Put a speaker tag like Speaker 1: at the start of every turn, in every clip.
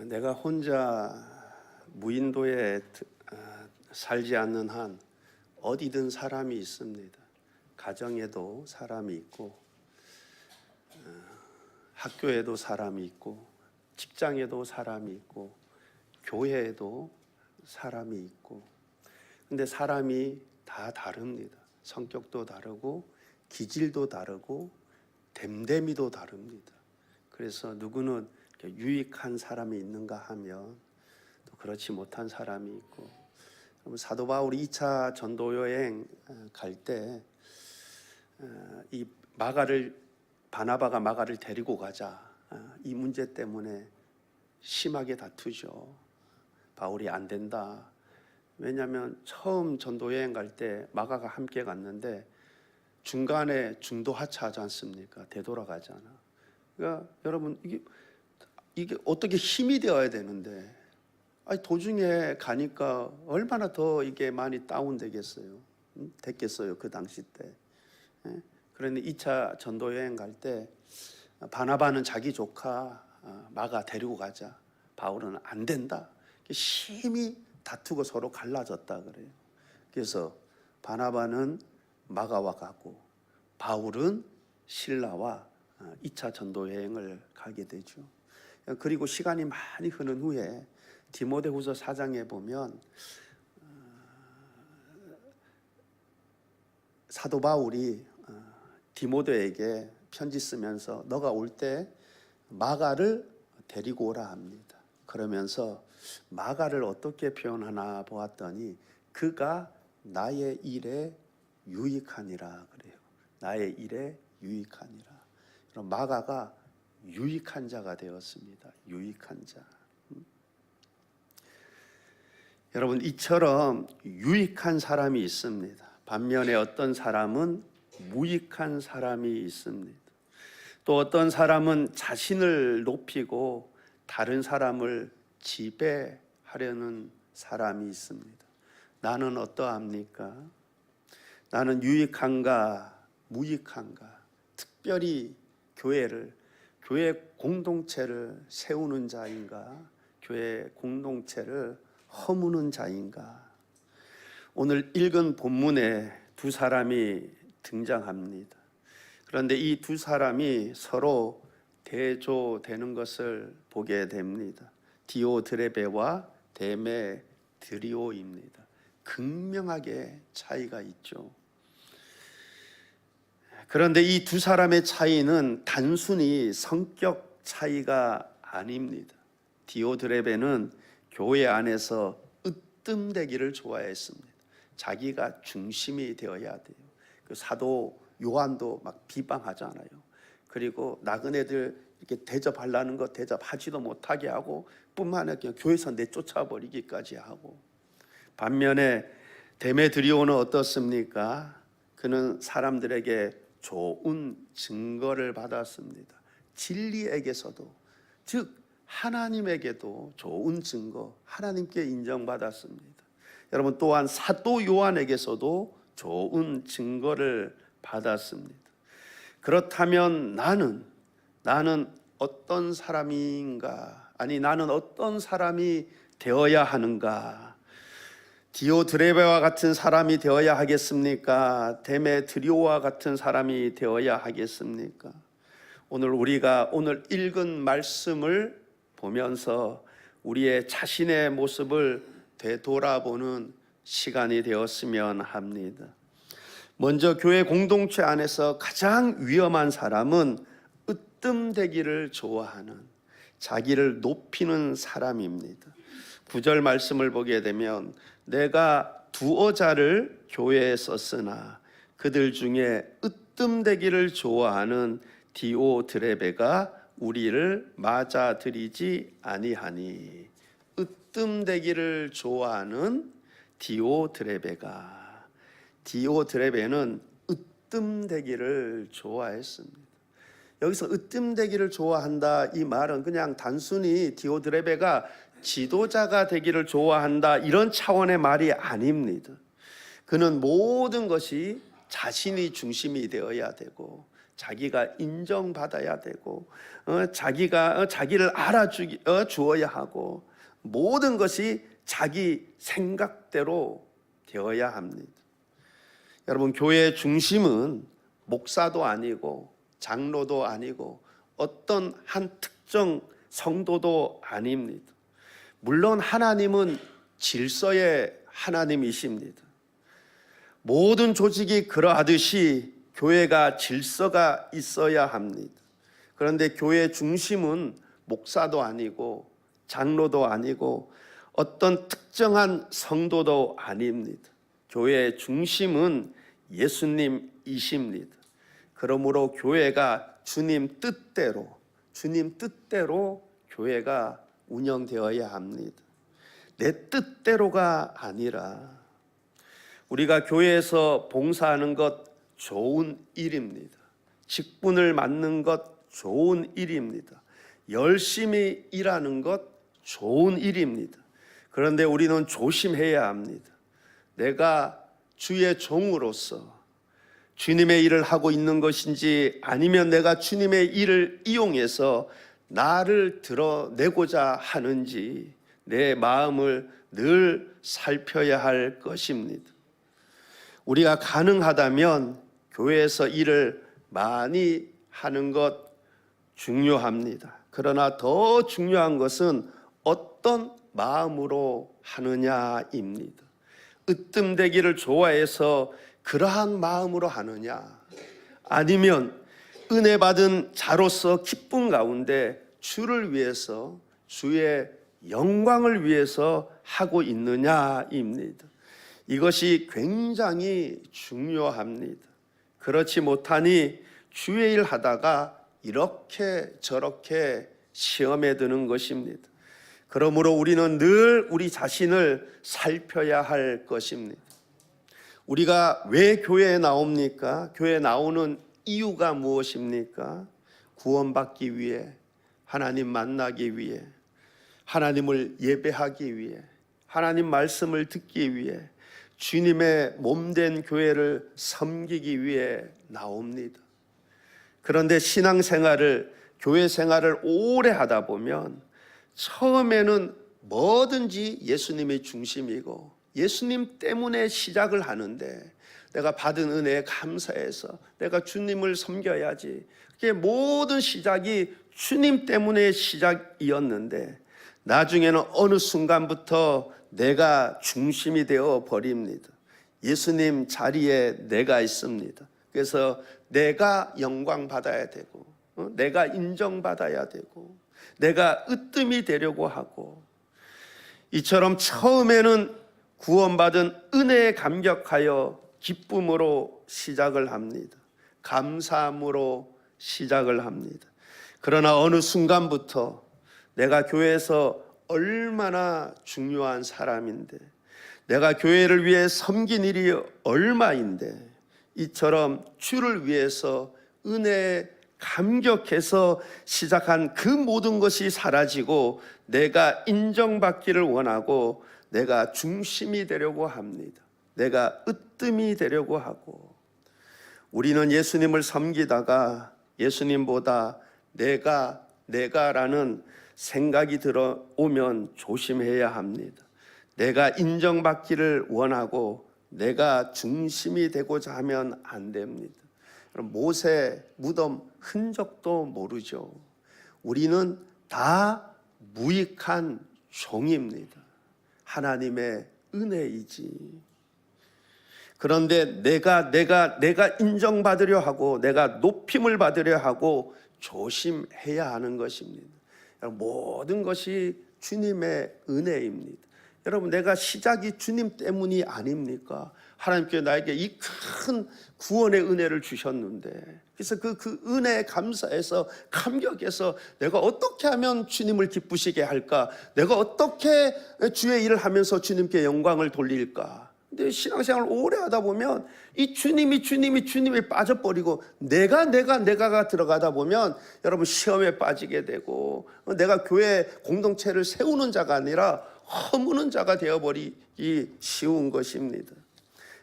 Speaker 1: 내가 혼자 무인도에 살지 않는 한 어디든 사람이 있습니다. 가정에도 사람이 있고, 학교에도 사람이 있고, 직장에도 사람이 있고, 교회에도 사람이 있고. 근데 사람이 다 다릅니다. 성격도 다르고, 기질도 다르고, 됨됨이도 다릅니다. 그래서 누구는 유익한 사람이 있는가 하면 또 그렇지 못한 사람이 있고, 사도 바울이 2차 전도 여행 갈 때 이 바나바가 마가를 데리고 가자, 이 문제 때문에 심하게 다투죠. 바울이 안 된다. 왜냐하면 처음 전도 여행 갈 때 마가가 함께 갔는데 중간에 중도 하차하지 않습니까? 되돌아가잖아. 그러니까 여러분, 이게 어떻게 힘이 되어야 되는데, 도중에 가니까 얼마나 더 이게 많이 다운되겠어요. 됐겠어요, 그 당시 때. 그런데 2차 전도 여행 갈 때 바나바는 자기 조카 마가 데리고 가자, 바울은 안 된다. 심히 다투고 서로 갈라졌다 그래요. 그래서 바나바는 마가와 가고 바울은 실라와 2차 전도 여행을 가게 되죠. 그리고 시간이 많이 흐른 후에 디모데후서 4장에 보면 사도 바울이 디모데에게 편지 쓰면서 너가 올 때 마가를 데리고 오라 합니다. 그러면서 마가를 어떻게 표현하나 보았더니 그가 나의 일에 유익하니라 그래요. 나의 일에 유익하니라. 그럼 마가가 유익한 자가 되었습니다. 유익한 자. 여러분, 이처럼 유익한 사람이 있습니다. 반면에 어떤 사람은 무익한 사람이 있습니다. 또 어떤 사람은 자신을 높이고 다른 사람을 지배하려는 사람이 있습니다. 나는 어떠합니까? 나는 유익한가, 무익한가? 특별히 교회 공동체를 세우는 자인가? 교회 공동체를 허무는 자인가? 오늘 읽은 본문에 두 사람이 등장합니다. 그런데 이 두 사람이 서로 대조되는 것을 보게 됩니다. 디오드레베와 데메드리오입니다. 극명하게 차이가 있죠. 그런데 이 두 사람의 차이는 단순히 성격 차이가 아닙니다. 디오드레베는 교회 안에서 으뜸되기를 좋아했습니다. 자기가 중심이 되어야 돼요. 그 사도 요한도 막 비방하잖아요. 그리고 나그네들 이렇게 대접하려는 거 대접하지도 못하게 하고, 뿐만 아니라 교회에서 내쫓아 버리기까지 하고. 반면에 데메드리오는 어떻습니까? 그는 사람들에게 좋은 증거를 받았습니다. 진리에게서도, 즉 하나님에게도 좋은 증거, 하나님께 인정받았습니다. 여러분, 또한 사도 요한에게서도 좋은 증거를 받았습니다. 그렇다면 나는 어떤 사람인가? 아니, 나는 어떤 사람이 되어야 하는가? 디오드레베와 같은 사람이 되어야 하겠습니까? 데메드리오와 같은 사람이 되어야 하겠습니까? 우리가 오늘 읽은 말씀을 보면서 우리의 자신의 모습을 되돌아보는 시간이 되었으면 합니다. 먼저 교회 공동체 안에서 가장 위험한 사람은 으뜸되기를 좋아하는, 자기를 높이는 사람입니다. 9절 말씀을 보게 되면 내가 두어 자를 교회에 썼으나 그들 중에 으뜸되기를 좋아하는 디오드레베가 우리를 맞아들이지 아니하니. 으뜸되기를 좋아하는 디오드레베는 으뜸되기를 좋아했습니다. 여기서 으뜸되기를 좋아한다, 이 말은 그냥 단순히 디오드레베가 지도자가 되기를 좋아한다, 이런 차원의 말이 아닙니다. 그는 모든 것이 자신이 중심이 되어야 되고 자기가 인정받아야 되고 자기를 주어야 하고 모든 것이 자기 생각대로 되어야 합니다. 여러분, 교회의 중심은 목사도 아니고 장로도 아니고 어떤 한 특정 성도도 아닙니다. 물론 하나님은 질서의 하나님이십니다. 모든 조직이 그러하듯이 교회가 질서가 있어야 합니다. 그런데 교회의 중심은 목사도 아니고 장로도 아니고 어떤 특정한 성도도 아닙니다. 교회의 중심은 예수님이십니다. 그러므로 교회가 주님 뜻대로 교회가 운영되어야 합니다. 내 뜻대로가 아니라 우리가 교회에서 봉사하는 것 좋은 일입니다. 직분을 맡는 것 좋은 일입니다. 열심히 일하는 것 좋은 일입니다. 그런데 우리는 조심해야 합니다. 내가 주의 종으로서 주님의 일을 하고 있는 것인지 아니면 내가 주님의 일을 이용해서 나를 드러내고자 하는지 내 마음을 늘 살펴야 할 것입니다. 우리가 가능하다면 교회에서 일을 많이 하는 것 중요합니다. 그러나 더 중요한 것은 어떤 마음으로 하느냐입니다. 으뜸되기를 좋아해서 그러한 마음으로 하느냐, 아니면 은혜 받은 자로서 기쁨 가운데 주를 위해서, 주의 영광을 위해서 하고 있느냐입니다. 이것이 굉장히 중요합니다. 그렇지 못하니 주의 일 하다가 이렇게 저렇게 시험에 드는 것입니다. 그러므로 우리는 늘 우리 자신을 살펴야 할 것입니다. 우리가 왜 교회에 나옵니까? 교회에 나오는 이유가 무엇입니까? 구원받기 위해, 하나님 만나기 위해, 하나님을 예배하기 위해, 하나님 말씀을 듣기 위해, 주님의 몸된 교회를 섬기기 위해 나옵니다. 그런데 신앙생활을, 교회 생활을 오래 하다 보면 처음에는 뭐든지 예수님이 중심이고 예수님 때문에 시작을 하는데, 내가 받은 은혜에 감사해서 내가 주님을 섬겨야지, 그게 모든 시작이 주님 때문에 시작이었는데 나중에는 어느 순간부터 내가 중심이 되어 버립니다. 예수님 자리에 내가 있습니다. 그래서 내가 영광 받아야 되고, 내가 인정받아야 되고, 내가 으뜸이 되려고 하고, 이처럼 처음에는 구원받은 은혜에 감격하여 기쁨으로 시작을 합니다. 감사함으로 시작을 합니다. 그러나 어느 순간부터 내가 교회에서 얼마나 중요한 사람인데, 내가 교회를 위해 섬긴 일이 얼마인데, 이처럼 주를 위해서 은혜에 감격해서 시작한 그 모든 것이 사라지고 내가 인정받기를 원하고 내가 중심이 되려고 합니다. 내가 으뜸이 되려고 하고, 우리는 예수님을 섬기다가 예수님보다 내가라는 생각이 들어오면 조심해야 합니다. 내가 인정받기를 원하고 내가 중심이 되고자 하면 안 됩니다. 모세 무덤 흔적도 모르죠. 우리는 다 무익한 종입니다. 하나님의 은혜이지. 그런데 내가 인정받으려 하고 내가 높임을 받으려 하고 조심해야 하는 것입니다. 모든 것이 주님의 은혜입니다. 여러분, 내가 시작이 주님 때문이 아닙니까? 하나님께 나에게 이 큰 구원의 은혜를 주셨는데, 그래서 그 은혜에 감사해서 감격해서 내가 어떻게 하면 주님을 기쁘시게 할까? 내가 어떻게 주의 일을 하면서 주님께 영광을 돌릴까? 근데 신앙생활을 오래 하다 보면 이 주님이 빠져버리고 내가가 들어가다 보면 여러분 시험에 빠지게 되고, 내가 교회 공동체를 세우는 자가 아니라 허무는 자가 되어버리기 쉬운 것입니다.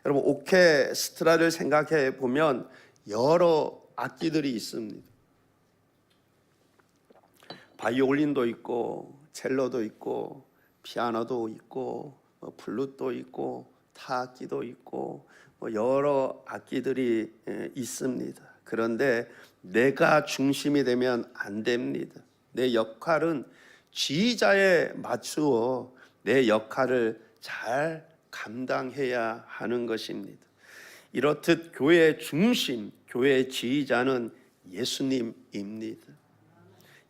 Speaker 1: 여러분, 오케스트라를 생각해 보면 여러 악기들이 있습니다. 바이올린도 있고 첼로도 있고 피아노도 있고 플룻도 있고 타악기도 있고 여러 악기들이 있습니다. 그런데 내가 중심이 되면 안 됩니다. 내 역할은 지휘자에 맞추어 내 역할을 잘 감당해야 하는 것입니다. 이렇듯 교회의 중심, 교회의 지휘자는 예수님입니다.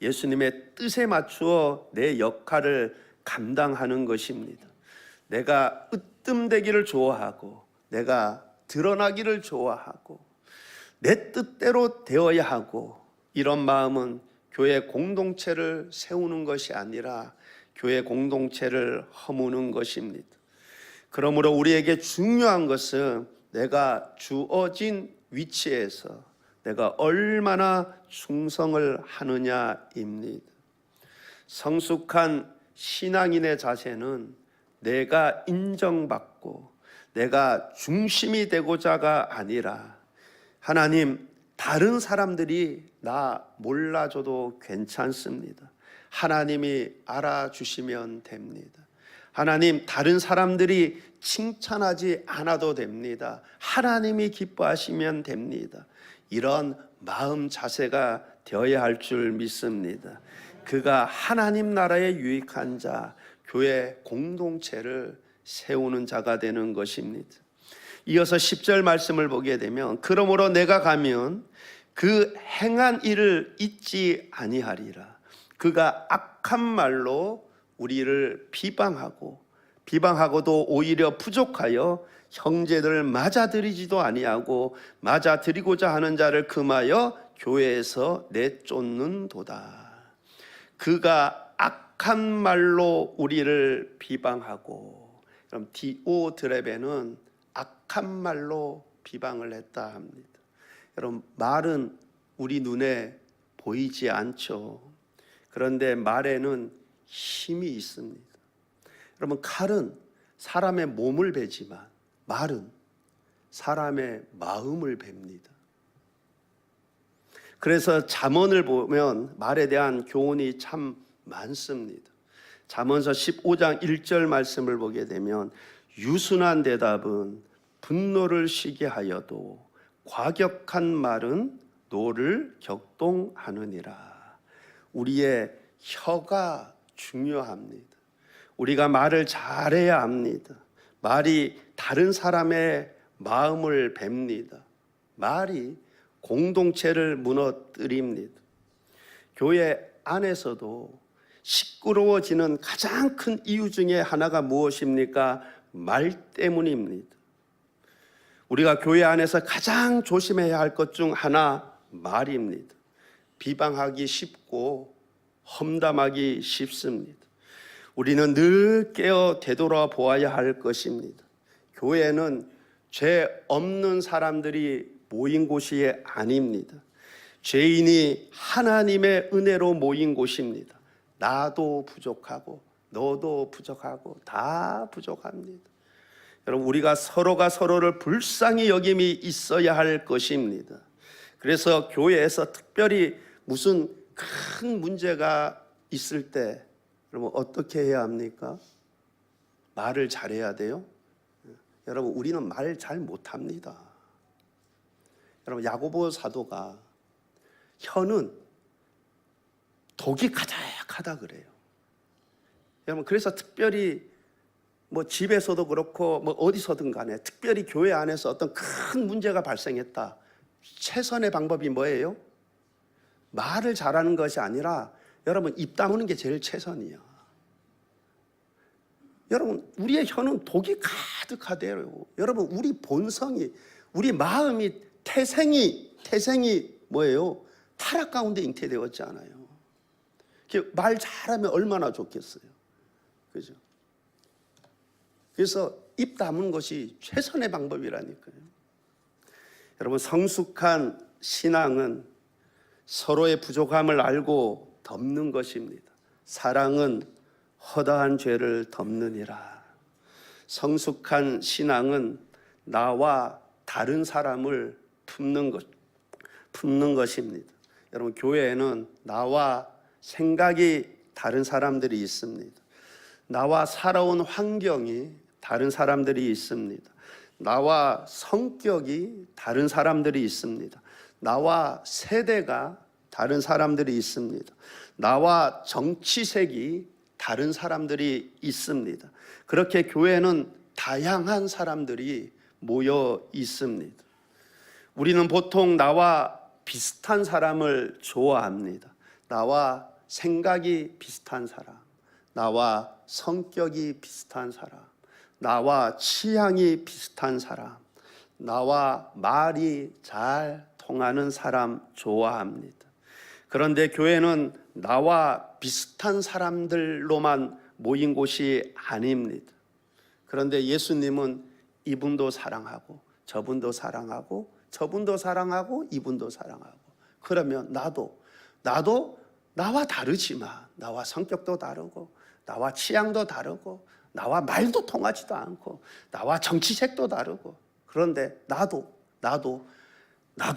Speaker 1: 예수님의 뜻에 맞추어 내 역할을 감당하는 것입니다. 내가 으뜸되기를 좋아하고 내가 드러나기를 좋아하고 내 뜻대로 되어야 하고, 이런 마음은 교회 공동체를 세우는 것이 아니라 교회 공동체를 허무는 것입니다. 그러므로 우리에게 중요한 것은 내가 주어진 위치에서 내가 얼마나 충성을 하느냐입니다. 성숙한 신앙인의 자세는 내가 인정받고 내가 중심이 되고자가 아니라, 하나님, 다른 사람들이 나 몰라줘도 괜찮습니다. 하나님이 알아주시면 됩니다. 하나님, 다른 사람들이 칭찬하지 않아도 됩니다. 하나님이 기뻐하시면 됩니다. 이런 마음 자세가 되어야 할 줄 믿습니다. 그가 하나님 나라에 유익한 자, 교회 공동체를 세우는 자가 되는 것입니다. 이어서 10절 말씀을 보게 되면, 그러므로 내가 가면 그 행한 일을 잊지 아니하리라. 그가 악한 말로 우리를 비방하고도 오히려 부족하여 형제들을 맞아들이지도 아니하고 맞아들이고자 하는 자를 금하여 교회에서 내쫓는도다. 그가 악한 말로 우리를 비방하고, 그럼 디오드레베는 악한 말로 비방을 했다 합니다. 여러분, 말은 우리 눈에 보이지 않죠. 그런데 말에는 힘이 있습니다. 여러분, 칼은 사람의 몸을 베지만 말은 사람의 마음을 뱁니다. 그래서 잠언을 보면 말에 대한 교훈이 참 많습니다. 잠언서 15장 1절 말씀을 보게 되면, 유순한 대답은 분노를 쉬게 하여도 과격한 말은 노를 격동하느니라. 우리의 혀가 중요합니다. 우리가 말을 잘해야 합니다. 말이 다른 사람의 마음을 뱁니다. 말이 공동체를 무너뜨립니다. 교회 안에서도 시끄러워지는 가장 큰 이유 중에 하나가 무엇입니까? 말 때문입니다. 우리가 교회 안에서 가장 조심해야 할 것 중 하나, 말입니다. 비방하기 쉽고 험담하기 쉽습니다. 우리는 늘 깨어 되돌아보아야 할 것입니다. 교회는 죄 없는 사람들이 모인 곳이 아닙니다. 죄인이 하나님의 은혜로 모인 곳입니다. 나도 부족하고 너도 부족하고 다 부족합니다. 여러분, 우리가 서로가 서로를 불쌍히 여김이 있어야 할 것입니다. 그래서 교회에서 특별히 무슨 큰 문제가 있을 때 여러분 어떻게 해야 합니까? 말을 잘해야 돼요. 여러분, 우리는 말 잘 못합니다. 여러분, 야고보 사도가 혀는 독이 가득하다 그래요. 여러분, 그래서 특별히 집에서도 그렇고 어디서든 간에 특별히 교회 안에서 어떤 큰 문제가 발생했다. 최선의 방법이 뭐예요? 말을 잘하는 것이 아니라 여러분, 입 다무는 게 제일 최선이야. 여러분, 우리의 혀는 독이 가득하대요. 여러분, 우리 본성이, 우리 마음이, 태생이 뭐예요? 타락 가운데 잉태되었잖아요. 말 잘하면 얼마나 좋겠어요. 그죠? 그래서 입 다문 것이 최선의 방법이라니까요. 여러분, 성숙한 신앙은 서로의 부족함을 알고 덮는 것입니다. 사랑은 허다한 죄를 덮느니라. 성숙한 신앙은 나와 다른 사람을 품는 것, 품는 것입니다. 여러분, 교회에는 나와 생각이 다른 사람들이 있습니다. 나와 살아온 환경이 다른 사람들이 있습니다. 나와 성격이 다른 사람들이 있습니다. 나와 세대가 다른 사람들이 있습니다. 나와 정치색이 다른 사람들이 있습니다. 그렇게 교회는 다양한 사람들이 모여 있습니다. 우리는 보통 나와 비슷한 사람을 좋아합니다. 나와 생각이 비슷한 사람, 나와 성격이 비슷한 사람, 나와 취향이 비슷한 사람, 나와 말이 잘 통하는 사람 좋아합니다. 그런데 교회는 나와 비슷한 사람들로만 모인 곳이 아닙니다. 그런데 예수님은 이분도 사랑하고 저분도 사랑하고 저분도 사랑하고 이분도 사랑하고, 그러면 나도 나와 다르지만, 나와 성격도 다르고 나와 취향도 다르고 나와 말도 통하지도 않고 나와 정치색도 다르고, 그런데 나도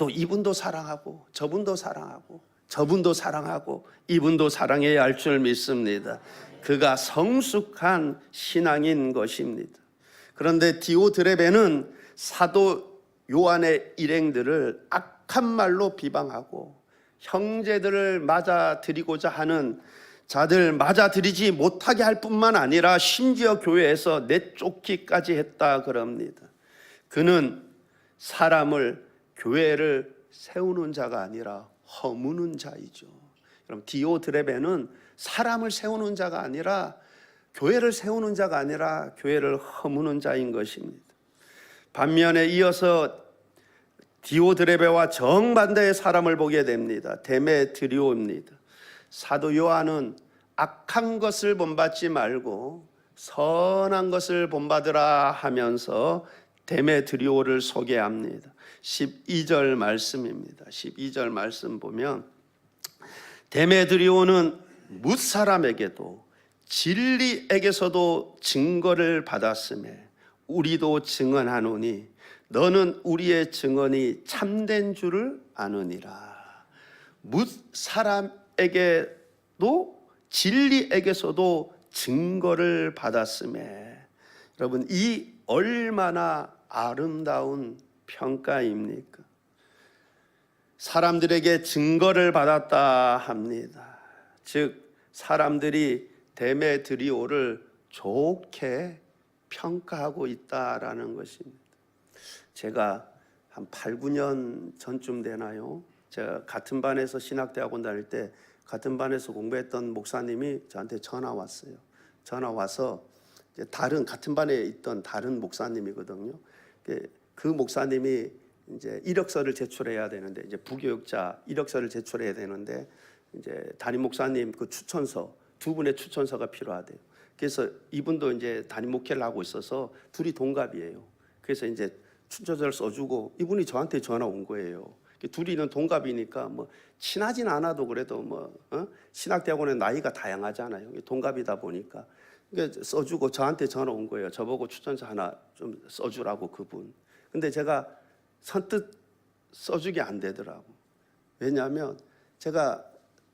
Speaker 1: 이분도 사랑하고 저분도 사랑하고 저분도 사랑하고 이분도 사랑해야 할 줄 믿습니다. 그가 성숙한 신앙인 것입니다. 그런데 디오드레베는 사도 요한의 일행들을 악한 말로 비방하고 형제들을 맞아들이고자 하는 자들 맞아들이지 못하게 할 뿐만 아니라 심지어 교회에서 내쫓기까지 했다 그럽니다. 그는 사람을, 교회를 세우는 자가 아니라 허무는 자이죠. 그럼 디오드레베는 사람을 세우는 자가 아니라, 교회를 세우는 자가 아니라 교회를 허무는 자인 것입니다. 반면에 이어서 디오드레베와 정반대의 사람을 보게 됩니다. 데메드리오입니다. 사도 요한은 악한 것을 본받지 말고 선한 것을 본받으라 하면서 데메드리오를 소개합니다. 12절 말씀입니다. 12절 말씀 보면, 데메드리오는 뭇사람에게도 진리에게서도 증거를 받았음에 우리도 증언하노니 너는 우리의 증언이 참된 줄을 아느니라. 뭇사람에게도 진리에게서도 증거를 받았음에, 여러분, 이 얼마나 아름다운 평가입니까? 사람들에게 증거를 받았다 합니다. 즉 사람들이 데메드리오를 좋게 평가하고 있다라는 것입니다. 제가 한 8, 9년 전쯤 되나요? 제가 같은 반에서 신학대학원 다닐 때 같은 반에서 공부했던 목사님이 저한테 전화 왔어요. 전화 와서 같은 반에 있던 다른 목사님이거든요. 그 목사님이 이제 이력서를 제출해야 되는데, 이제 부교육자 이력서를 제출해야 되는데, 이제 담임 목사님 그 추천서, 두 분의 추천서가 필요하대요. 그래서 이분도 이제 담임 목회를 하고 있어서 둘이 동갑이에요. 그래서 이제 추천서를 써주고 이분이 저한테 전화 온 거예요. 둘이는 동갑이니까 뭐 친하진 않아도 그래도 신학대학원의 나이가 다양하잖아요. 동갑이다 보니까 써주고 저한테 전화 온 거예요. 저보고 추천서 하나 좀 써주라고, 그분. 근데 제가 선뜻 써주기 안 되더라고. 왜냐하면 제가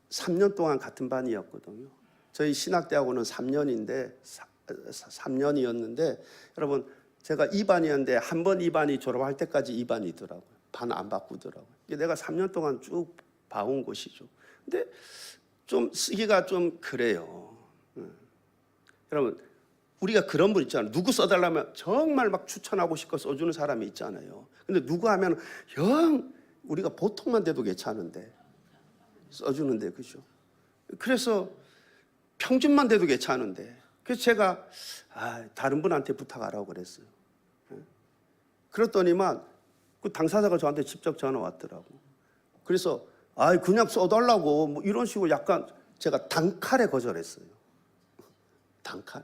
Speaker 1: 3년 동안 같은 반이었거든요. 저희 신학대학원은 3년이었는데 여러분, 제가 2반이었는데 한 번 2반이 졸업할 때까지 2반이더라고요. 반 안 바꾸더라고요. 내가 3년 동안 쭉 봐온 곳이죠. 근데 좀 쓰기가 좀 그래요. 여러분, 우리가 그런 분 있잖아요. 누구 써달라면 정말 막 추천하고 싶고 써주는 사람이 있잖아요. 근데 누구 하면 영 우리가 보통만 돼도 괜찮은데 써주는데, 그죠? 그래서 평균만 돼도 괜찮은데, 그래서 제가 다른 분한테 부탁하라고 그랬어요. 그랬더니만 그 당사자가 저한테 직접 전화 왔더라고. 그래서 그냥 써달라고 뭐 이런 식으로 약간 제가 단칼에 거절했어요. 단칼에.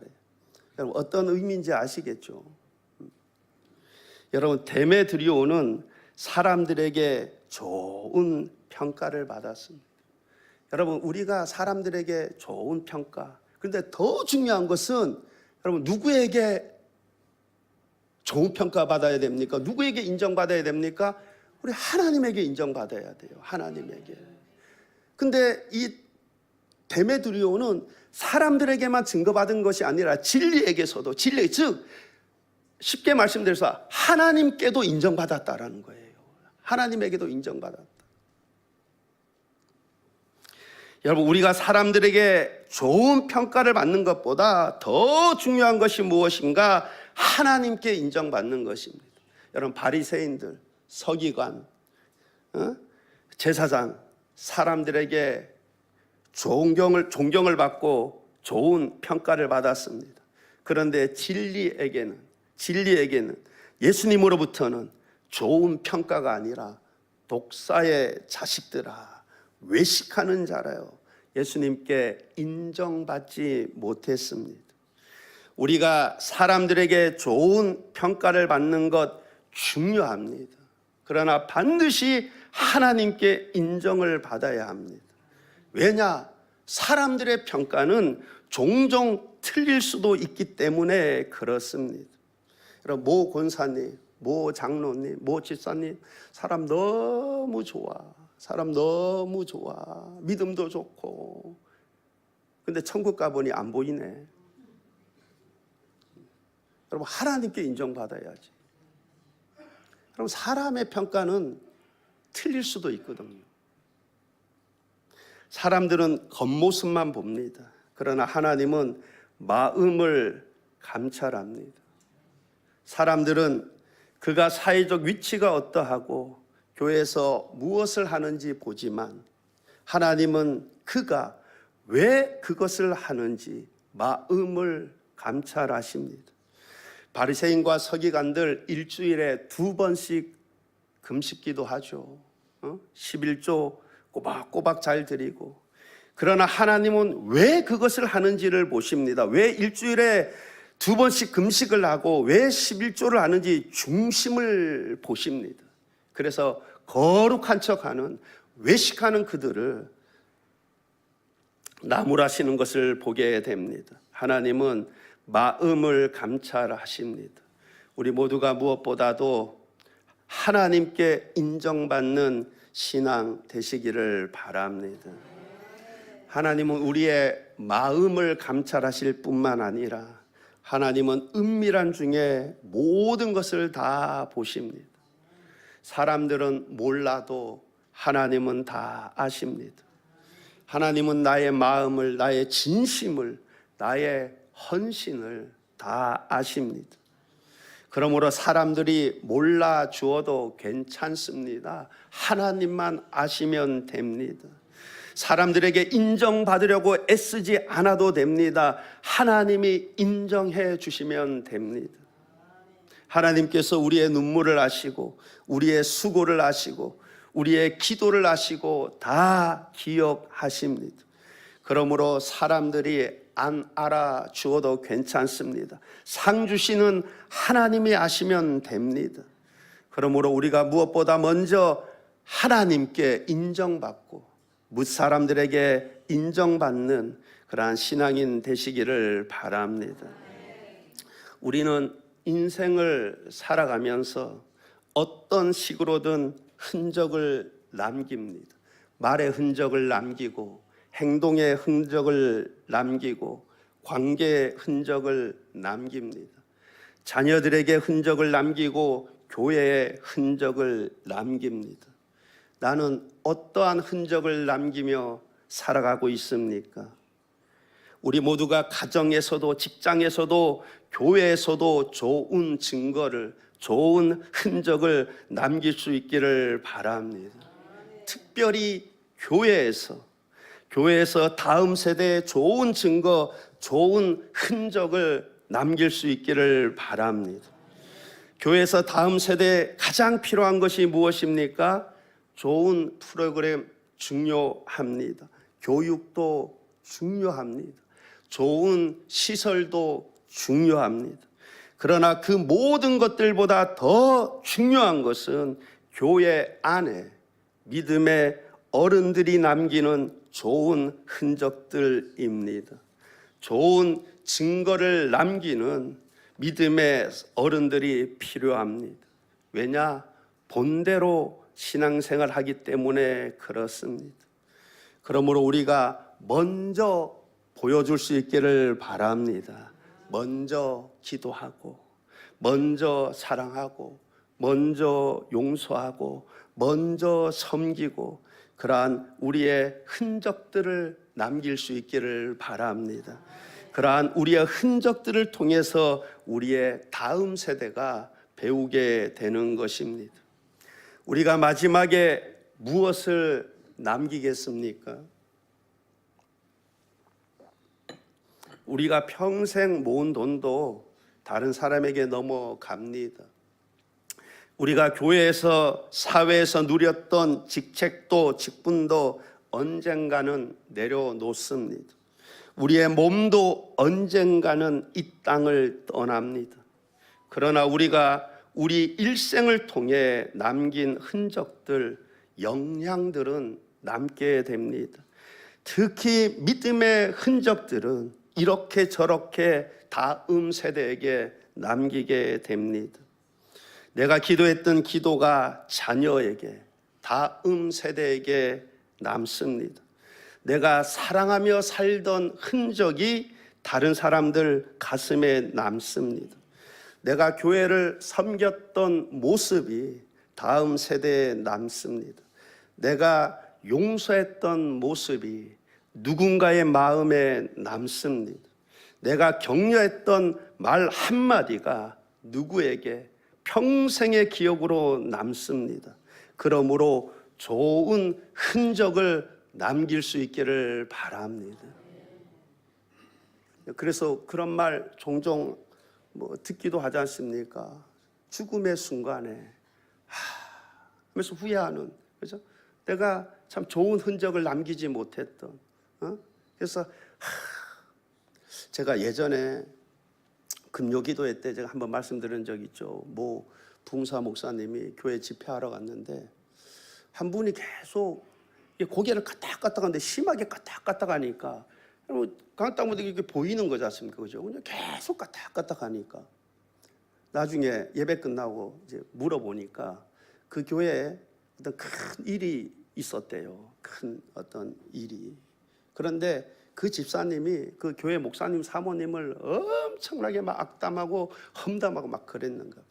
Speaker 1: 여러분, 어떤 의미인지 아시겠죠? 여러분, 데메드리오는 사람들에게 좋은 평가를 받았습니다. 여러분, 우리가 사람들에게 좋은 평가, 그런데 더 중요한 것은 여러분, 누구에게 좋은 평가 받아야 됩니까? 누구에게 인정받아야 됩니까? 우리 하나님에게 인정받아야 돼요. 하나님에게. 근데 이 데메드리오는 사람들에게만 증거받은 것이 아니라 진리에게서도, 진리, 즉 쉽게 말씀드려서 하나님께도 인정받았다라는 거예요. 하나님에게도 인정받았다. 여러분, 우리가 사람들에게 좋은 평가를 받는 것보다 더 중요한 것이 무엇인가? 하나님께 인정받는 것입니다. 여러분, 바리새인들, 서기관, 제사장, 사람들에게 존경을 받고 좋은 평가를 받았습니다. 그런데 진리에게는 예수님으로부터는 좋은 평가가 아니라 독사의 자식들아, 외식하는 자라요, 예수님께 인정받지 못했습니다. 우리가 사람들에게 좋은 평가를 받는 것 중요합니다. 그러나 반드시 하나님께 인정을 받아야 합니다. 왜냐? 사람들의 평가는 종종 틀릴 수도 있기 때문에 그렇습니다. 여러분, 모 권사님, 모 장로님, 모 집사님, 사람 너무 좋아. 믿음도 좋고. 근데 천국 가보니 안 보이네. 여러분, 하나님께 인정받아야지. 여러분, 사람의 평가는 틀릴 수도 있거든요. 사람들은 겉모습만 봅니다. 그러나 하나님은 마음을 감찰합니다. 사람들은 그가 사회적 위치가 어떠하고 교회에서 무엇을 하는지 보지만 하나님은 그가 왜 그것을 하는지 마음을 감찰하십니다. 바리새인과 서기관들 일주일에 2번씩 금식기도 하죠. 11조 꼬박꼬박 잘 드리고. 그러나 하나님은 왜 그것을 하는지를 보십니다. 왜 일주일에 2번씩 금식을 하고 왜 11조를 하는지 중심을 보십니다. 그래서 거룩한 척하는, 외식하는 그들을 나무라시는 것을 보게 됩니다. 하나님은 마음을 감찰하십니다. 우리 모두가 무엇보다도 하나님께 인정받는 신앙 되시기를 바랍니다. 하나님은 우리의 마음을 감찰하실 뿐만 아니라 하나님은 은밀한 중에 모든 것을 다 보십니다. 사람들은 몰라도 하나님은 다 아십니다. 하나님은 나의 마음을, 나의 진심을, 나의 헌신을 다 아십니다. 그러므로 사람들이 몰라 주어도 괜찮습니다. 하나님만 아시면 됩니다. 사람들에게 인정받으려고 애쓰지 않아도 됩니다. 하나님이 인정해 주시면 됩니다. 하나님께서 우리의 눈물을 아시고 우리의 수고를 아시고 우리의 기도를 아시고 다 기억하십니다. 그러므로 사람들이 안 알아주어도 괜찮습니다. 상 주시는 하나님이 아시면 됩니다. 그러므로 우리가 무엇보다 먼저 하나님께 인정받고 무사람들에게 인정받는 그러한 신앙인 되시기를 바랍니다. 우리는 인생을 살아가면서 어떤 식으로든 흔적을 남깁니다. 말의 흔적을 남기고 행동의 흔적을 남기고 관계의 흔적을 남깁니다. 자녀들에게 흔적을 남기고 교회의 흔적을 남깁니다. 나는 어떠한 흔적을 남기며 살아가고 있습니까? 우리 모두가 가정에서도 직장에서도 교회에서도 좋은 증거를, 좋은 흔적을 남길 수 있기를 바랍니다. 특별히 교회에서 다음 세대에 좋은 증거, 좋은 흔적을 남길 수 있기를 바랍니다. 교회에서 다음 세대에 가장 필요한 것이 무엇입니까? 좋은 프로그램 중요합니다. 교육도 중요합니다. 좋은 시설도 중요합니다. 그러나 그 모든 것들보다 더 중요한 것은 교회 안에 믿음의 어른들이 남기는 좋은 흔적들입니다. 좋은 증거를 남기는 믿음의 어른들이 필요합니다. 왜냐? 본대로 신앙생활 하기 때문에 그렇습니다. 그러므로 우리가 먼저 보여줄 수 있기를 바랍니다. 먼저 기도하고, 먼저 사랑하고, 먼저 용서하고, 먼저 섬기고, 그러한 우리의 흔적들을 남길 수 있기를 바랍니다. 그러한 우리의 흔적들을 통해서 우리의 다음 세대가 배우게 되는 것입니다. 우리가 마지막에 무엇을 남기겠습니까? 우리가 평생 모은 돈도 다른 사람에게 넘어갑니다. 우리가 교회에서, 사회에서 누렸던 직책도 직분도 언젠가는 내려놓습니다. 우리의 몸도 언젠가는 이 땅을 떠납니다. 그러나 우리가 우리 일생을 통해 남긴 흔적들, 영향들은 남게 됩니다. 특히 믿음의 흔적들은 이렇게 저렇게 다음 세대에게 남기게 됩니다. 내가 기도했던 기도가 자녀에게, 다음 세대에게 남습니다. 내가 사랑하며 살던 흔적이 다른 사람들 가슴에 남습니다. 내가 교회를 섬겼던 모습이 다음 세대에 남습니다. 내가 용서했던 모습이 누군가의 마음에 남습니다. 내가 격려했던 말 한마디가 누구에게 평생의 기억으로 남습니다. 그러므로 좋은 흔적을 남길 수 있기를 바랍니다. 그래서 그런 말 종종 듣기도 하지 않습니까? 죽음의 순간에 하면서 후회하는, 그죠? 내가 참 좋은 흔적을 남기지 못했던. 그래서 제가 예전에 금요기도회 때 제가 한번 말씀드린 적 있죠. 모 부흥사 목사님이 교회 집회하러 갔는데 한 분이 계속 고개를 까딱까딱하는데 심하게 까딱까딱하니까 강땅무도 이렇게 보이는 거지 않습니까? 그죠? 그냥 계속 까딱까딱하니까 나중에 예배 끝나고 이제 물어보니까 그 교회에 어떤 큰 일이 있었대요. 큰 어떤 일이. 그런데 그 집사님이 그 교회 목사님 사모님을 엄청나게 막 악담하고 험담하고 막 그랬는가 봐.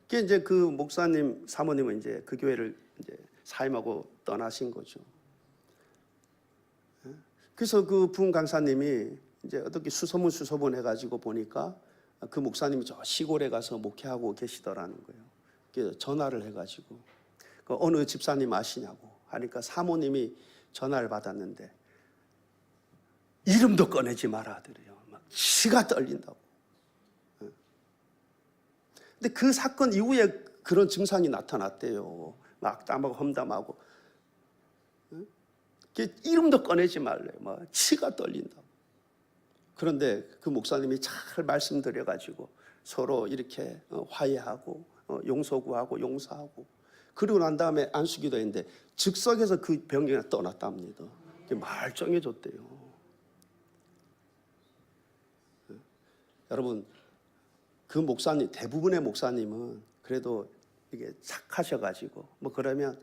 Speaker 1: 그게 이제 그 목사님 사모님은 이제 그 교회를 이제 사임하고 떠나신 거죠. 그래서 그 부흥 강사님이 이제 어떻게 수소문 해가지고 보니까 그 목사님이 저 시골에 가서 목회하고 계시더라는 거예요. 그래서 전화를 해가지고 그 어느 집사님 아시냐고 하니까 사모님이 전화를 받았는데 이름도 꺼내지 마라 하더래요. 막 치가 떨린다고. 근데 그 사건 이후에 그런 증상이 나타났대요. 막 악담하고 험담하고. 이름도 꺼내지 말래요. 막 치가 떨린다고. 그런데 그 목사님이 잘 말씀드려가지고 서로 이렇게 화해하고 용서 구하고 용서하고 그리고 난 다음에 안수기도 했는데 즉석에서 그 병이 떠났답니다. 말쩡해졌대요. 여러분, 그 목사님, 대부분의 목사님은 그래도 이게 착하셔가지고 그러면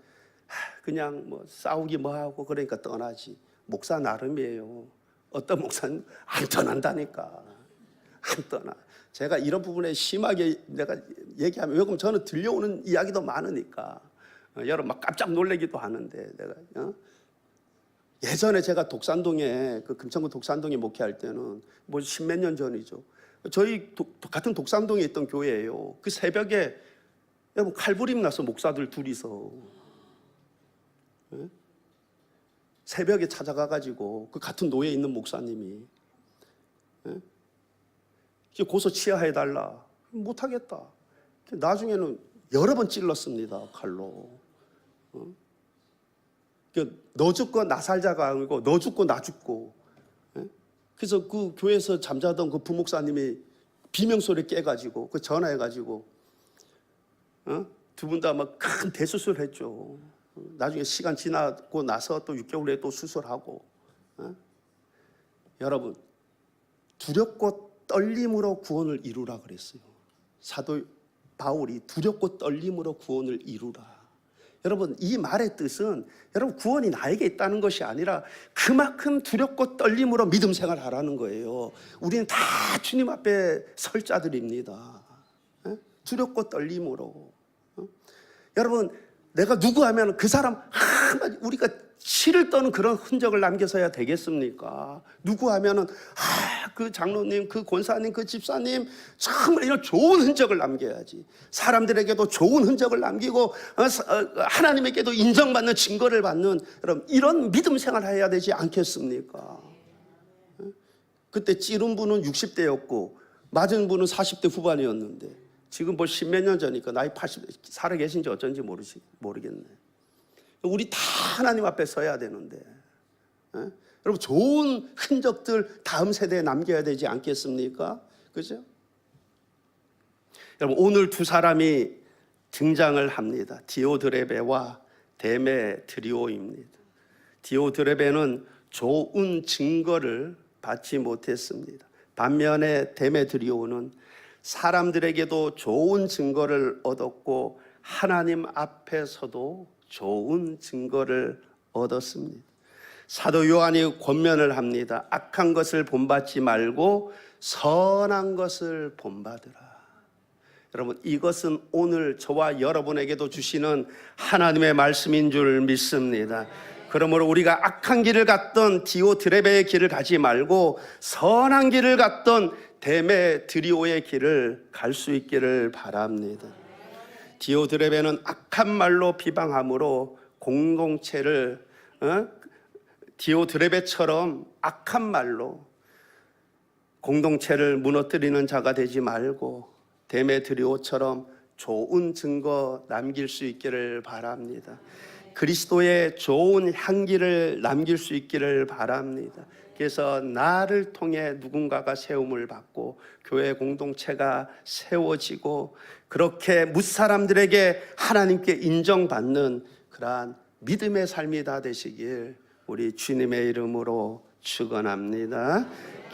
Speaker 1: 그냥 싸우기 뭐하고 그러니까 떠나지. 목사 나름이에요. 어떤 목사는 안 떠난다니까. 안 떠나. 제가 이런 부분에 심하게 내가 얘기하면, 왜냐면 저는 들려오는 이야기도 많으니까 여러분 막 깜짝 놀라기도 하는데 내가 예전에 제가 독산동에 그 금천구 독산동에 목회할 때는 십몇 년 전이죠. 저희 같은 독산동에 있던 교회예요. 그 새벽에 여러분 칼부림 나서 목사들 둘이서 새벽에 찾아가가지고 그 같은 노예에 있는 목사님이 고소 치하해달라. 못하겠다. 나중에는 여러 번 찔렀습니다. 칼로. 너 죽고 나 살자가 아니고 너 죽고 나 죽고. 그래서 그 교회에서 잠자던 그 부목사님이 비명소리 깨가지고 그 전화해가지고 두 분 다 막 큰 대수술 했죠. 나중에 시간 지나고 나서 또 6개월 후에 또 수술하고. 여러분, 두렵고 떨림으로 구원을 이루라 그랬어요. 사도 바울이 두렵고 떨림으로 구원을 이루라. 여러분, 이 말의 뜻은 여러분 구원이 나에게 있다는 것이 아니라 그만큼 두렵고 떨림으로 믿음 생활하라는 거예요. 우리는 다 주님 앞에 설 자들입니다. 두렵고 떨림으로. 여러분, 내가 누구 하면 그 사람 우리가 치를 떠는 그런 흔적을 남겨서야 되겠습니까? 누구 하면은 그 장로님, 그 권사님, 그 집사님 정말 이런 좋은 흔적을 남겨야지. 사람들에게도 좋은 흔적을 남기고 하나님에게도 인정받는 증거를 받는 여러분 이런 믿음 생활을 해야 되지 않겠습니까? 그때 찌른 분은 60대였고 맞은 분은 40대 후반이었는데 지금 뭐 십몇 년 전이니까 나이 80대 살아 계신지 어쩐지 모르겠네. 우리 다 하나님 앞에 서야 되는데 여러분 좋은 흔적들 다음 세대에 남겨야 되지 않겠습니까? 그죠? 여러분 오늘 두 사람이 등장을 합니다. 디오드레베와 데메드리오입니다. 디오드레베는 좋은 증거를 받지 못했습니다. 반면에 데메드리오는 사람들에게도 좋은 증거를 얻었고 하나님 앞에서도 좋은 증거를 얻었습니다. 사도 요한이 권면을 합니다. 악한 것을 본받지 말고 선한 것을 본받으라. 여러분 이것은 오늘 저와 여러분에게도 주시는 하나님의 말씀인 줄 믿습니다. 그러므로 우리가 악한 길을 갔던 디오드레베의 길을 가지 말고 선한 길을 갔던 데메드리오의 길을 갈 수 있기를 바랍니다. 디오드레베는 악한 말로 비방함으로 공동체를 디오드레베처럼 악한 말로 공동체를 무너뜨리는 자가 되지 말고 데메드리오처럼 좋은 증거 남길 수 있기를 바랍니다. 그리스도의 좋은 향기를 남길 수 있기를 바랍니다. 그래서 나를 통해 누군가가 세움을 받고 교회 공동체가 세워지고 그렇게 뭇사람들에게 하나님께 인정받는 그러한 믿음의 삶이 다 되시길 우리 주님의 이름으로 축원합니다.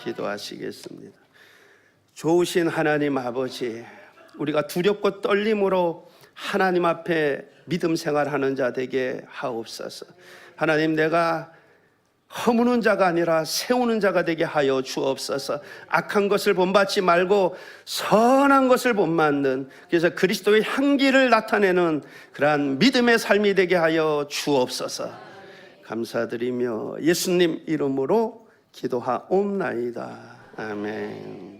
Speaker 1: 기도하시겠습니다. 좋으신 하나님 아버지, 우리가 두렵고 떨림으로 하나님 앞에 믿음 생활하는 자 되게 하옵소서. 하나님, 내가 허무는 자가 아니라 세우는 자가 되게 하여 주옵소서. 악한 것을 본받지 말고 선한 것을 본받는, 그래서 그리스도의 향기를 나타내는 그러한 믿음의 삶이 되게 하여 주옵소서. 감사드리며 예수님 이름으로 기도하옵나이다. 아멘.